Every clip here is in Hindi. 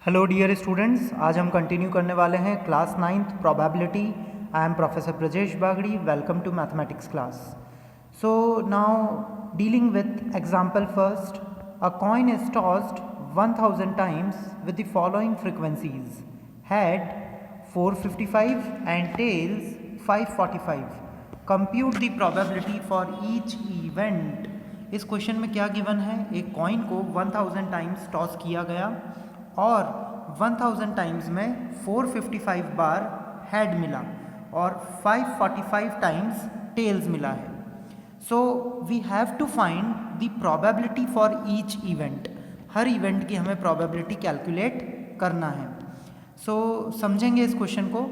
हेलो डियर स्टूडेंट्स, आज हम कंटिन्यू करने वाले हैं class 9th probability. I am professor Brajesh Bagdi. Welcome to mathematics class. So now dealing with example first, a coin is tossed 1000 times with the following frequencies: head 455 and tails 545। Compute the probability for each event. इस क्वेश्चन में क्या गिवन है? एक कॉइन को 1000 टाइम्स टॉस किया गया और 1000 टाइम्स में 455 बार हेड मिला और 545 टाइम्स टेल्स मिला है। So we have to find the probability for each event. हर इवेंट की हमें प्रोबेबिलिटी कैलकुलेट करना है। सो समझेंगे इस क्वेश्चन को।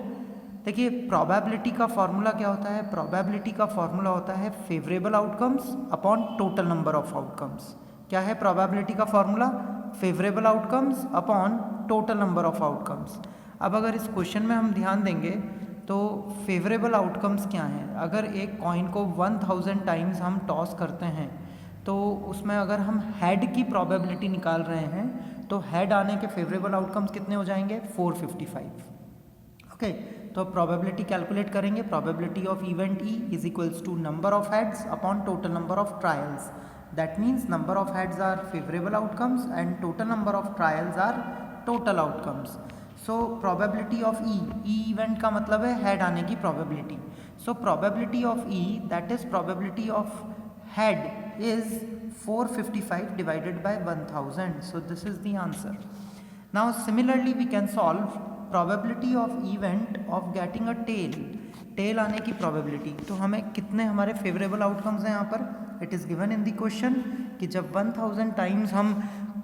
देखिए, प्रोबेबिलिटी का फॉर्मूला क्या होता है? प्रोबेबिलिटी का फॉर्मूला होता है favourable outcomes upon total number of outcomes. क्या है प्रोबेबिलिटी का formula? Favourable outcomes upon total number of outcomes. अब अगर इस क्वेश्चन में हम ध्यान देंगे तो फेवरेबल आउटकम्स क्या हैं? अगर एक कॉइन को 1000 टाइम्स हम टॉस करते हैं तो उसमें अगर हम हेड की प्रोबेबिलिटी निकाल रहे हैं तो हेड आने के फेवरेबल आउटकम्स कितने हो जाएंगे? 455। ओके, तो प्रोबेबिलिटी कैलकुलेट करेंगे। Probability of event E is equals to number of heads upon total number of trials. That means number of heads are favorable outcomes and total number of trials are total outcomes. So probability of E event का मतलब है head आने की probability. So probability of E, that is probability of head, is 455 divided by 1000. So this is the answer. Now similarly we can solve probability of event of getting a tail. Tail आने की प्रोबेबिलिटी। तो हमें कितने हमारे फेवरेबल आउटकम्स हैं यहाँ पर? It is given in the question कि जब 1000 टाइम्स हम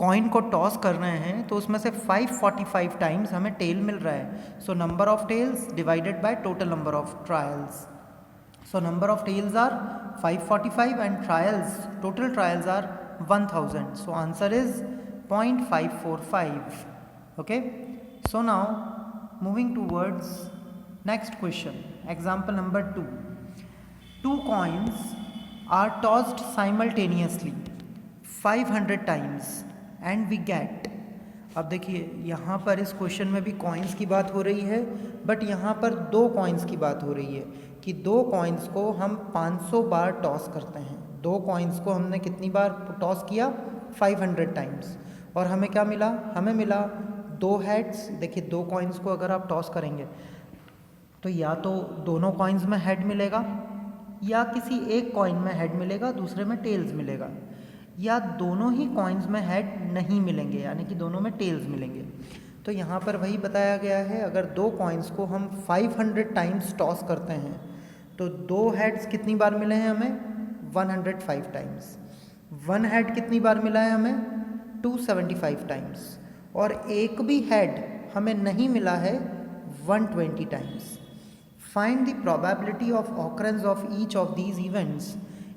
कॉइन को टॉस कर रहे हैं तो उसमें से 545 टाइम्स हमें टेल मिल रहा है। So number of tails divided by total number of trials. So number of tails are 545 and trials, total trials are 1000. So answer is 0.545. Okay, so now moving towards next question, example number 2. Two coins are tossed simultaneously 500 times and we get, अब देखिए यहाँ पर इस क्वेश्चन में भी कॉइन्स की बात हो रही है, बट यहाँ पर दो कॉइन्स की बात हो रही है कि दो कॉइन्स को हम 500 बार टॉस करते हैं। दो कॉइन्स को हमने कितनी बार टॉस किया? 500 टाइम्स। और हमें क्या मिला? हमें मिला दो हेड्स। देखिए, दो कॉइन्स को अगर आप टॉस करेंगे तो या तो दोनों कॉइन्स में हेड मिलेगा या किसी एक कॉइन में हेड मिलेगा, दूसरे में टेल्स मिलेगा, या दोनों ही कॉइन्स में हेड नहीं मिलेंगे, यानी कि दोनों में टेल्स मिलेंगे। तो यहाँ पर वही बताया गया है, अगर दो कॉइन्स को हम 500 टाइम्स टॉस करते हैं तो दो हेड्स कितनी बार मिले हैं हमें? 105 टाइम्स। वन हेड कितनी बार मिला है हमें? 275 टाइम्स। और एक भी हेड हमें नहीं मिला है 120 times. Find the probability of occurrence of each of these events.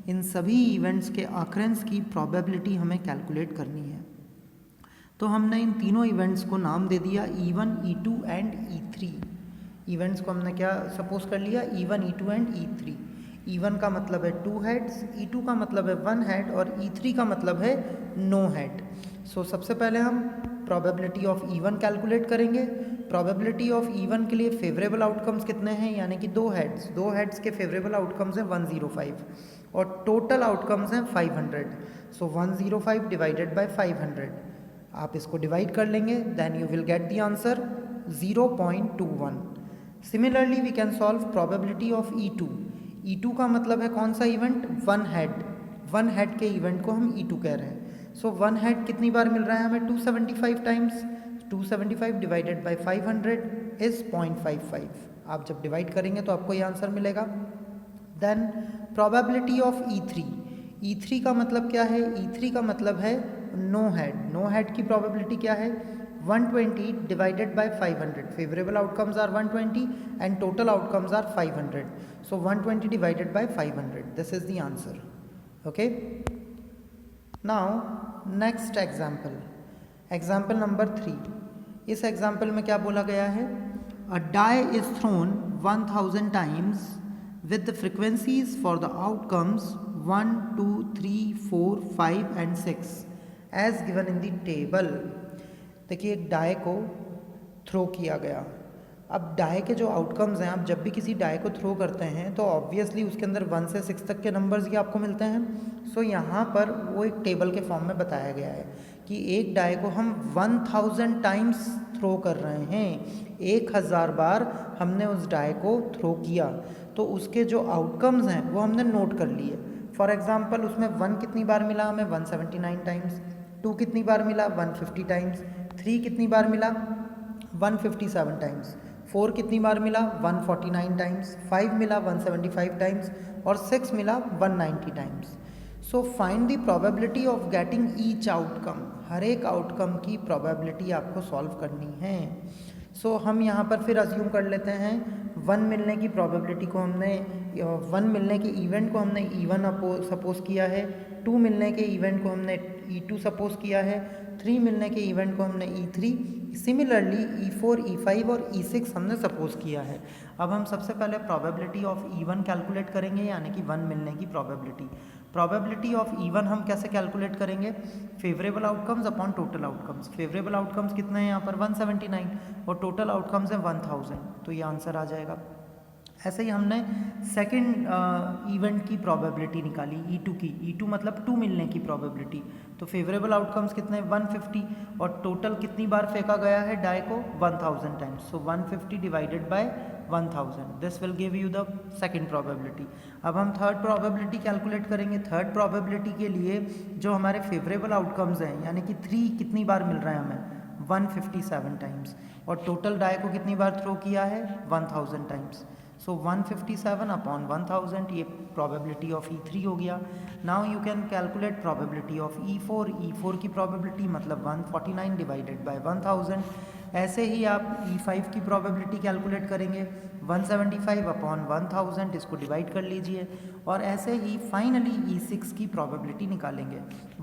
इन सभी इवेंट्स के ऑकरेंस की प्रोबेबिलिटी हमें कैलकुलेट करनी है। तो हमने इन तीनों इवेंट्स को नाम दे दिया E1, E2 and E3। Events को हमने क्या सपोज कर लिया? E1, E2 and E3। E1 का मतलब है 2 हेड्स, E2 का मतलब है 1 हेड और E3 का मतलब है नो हेड। सो सबसे पहले हम प्रोबेबिलिटी ऑफ E1 कैलकुलेट करेंगे। प्रोबेबिलिटी ऑफ E1 के लिए फेवरेबल आउटकम्स कितने हैं? यानी कि दो हेड्स। दो हेड्स के फेवरेबल आउटकम्स हैं 105 और टोटल आउटकम्स हैं 500। सो 105 डिवाइडेड बाय 500, आप इसको डिवाइड कर लेंगे, then you will get the answer 0.21। Similarly we can solve probability of E2। E2 का मतलब है कौन सा इवेंट? 1 हेड। 1 हेड के इवेंट को हम E2 कह रहे हैं। सो 1 हेड कितनी बार मिल रहा है हमें? 275 टाइम्स। 275 divided by 500 is 0.55। आप जब डिवाइड करेंगे तो आपको ये आंसर मिलेगा। Then probability of E3। E3 का मतलब क्या है? E3 का मतलब है नो हेड। नो हेड की प्रोबेबिलिटी क्या है? 120 divided by 500। Favourable outcomes are 120 and total outcomes are 500। So 120 divided by 500, this is the answer. Okay, now next example, example number 3। इस एग्जाम्पल में क्या बोला गया है? A die is thrown 1000 times with the frequencies for the outcomes 1, 2, 3, 4, 5 and 6 as given in the table. देखिए एक डाई को थ्रो किया गया। अब डाई के जो आउटकम्स हैं, आप जब भी किसी डाई को थ्रो करते हैं तो ऑब्वियसली उसके अंदर 1 से 6 तक के नंबर्स ही आपको मिलते हैं। सो यहाँ पर वो एक टेबल के फॉर्म में बताया गया है कि एक डाई को हम 1000 टाइम्स थ्रो कर रहे हैं, 1000 बार हमने उस डाई को थ्रो किया, तो उसके जो आउटकम्स हैं वो हमने नोट कर लिए। फॉर एग्जाम्पल उसमें 1 कितनी बार मिला हमें 179 टाइम्स, 2 कितनी बार मिला 150 टाइम्स, 3 कितनी बार मिला 157 टाइम्स, 4 कितनी बार मिला 149 टाइम्स, 5 मिला 175 टाइम्स और 6 मिला 190 times. So find the probability of getting each outcome. हर एक आउटकम की प्रोबेबिलिटी आपको सॉल्व करनी है। सो हम यहाँ पर फिर अज्यूम कर लेते हैं 1 मिलने की प्रोबेबिलिटी को हमने 1 मिलने के इवेंट को हमने E1 सपोज किया है, 2 मिलने के इवेंट को हमने E2 सपोज किया है, 3 मिलने के इवेंट को हमने E3, सिमिलरली E4, E5 और E6 हमने सपोज किया है। अब हम सबसे पहले प्रोबेबिलिटी ऑफ E1 कैलकुलेट करेंगे, यानी कि 1 मिलने की प्रोबेबिलिटी। प्रोबेबिलिटी ऑफ E1 हम कैसे कैलकुलेट करेंगे, favourable outcomes upon total outcomes. Favourable outcomes कितने हैं यहाँ पर 179 और टोटल आउटकम्स हैं 1000, तो ये आंसर आ जाएगा। ऐसे ही हमने सेकंड इवेंट की प्रोबेबिलिटी निकाली E2 की, E2 मतलब 2 मिलने की प्रोबेबिलिटी। तो फेवरेबल आउटकम्स कितने 150 और टोटल कितनी बार फेंका गया है डाई को 1000 times. So 150 divided by 1000, this will give you the second probability. अब हम थर्ड प्रोबेबिलिटी कैलकुलेट करेंगे। थर्ड प्रोबेबिलिटी के लिए जो हमारे फेवरेबल आउटकम्स हैं, यानी कि 3 कितनी बार मिल रहा है हमें 157 टाइम्स और टोटल डाई को कितनी बार थ्रो किया है 1000 टाइम्स। सो 157 अपॉन 1000, ये प्रोबेबिलिटी ऑफ E3 हो गया। Now you can calculate probability of E4। E4 की प्रोबेबिलिटी मतलब 149 डिवाइडेड बाय 1000। ऐसे ही आप E5 की प्रोबेबिलिटी कैलकुलेट करेंगे 175 अपॉन 1000, इसको डिवाइड कर लीजिए। और ऐसे ही फाइनली E6 की प्रोबेबिलिटी निकालेंगे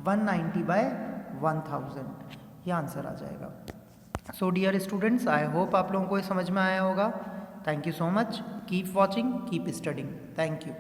190 बाय 1000, ये आंसर आ जाएगा। So dear students, I hope आप लोगों को ये समझ में आया होगा। Thank you so much. Keep watching, keep studying. Thank you.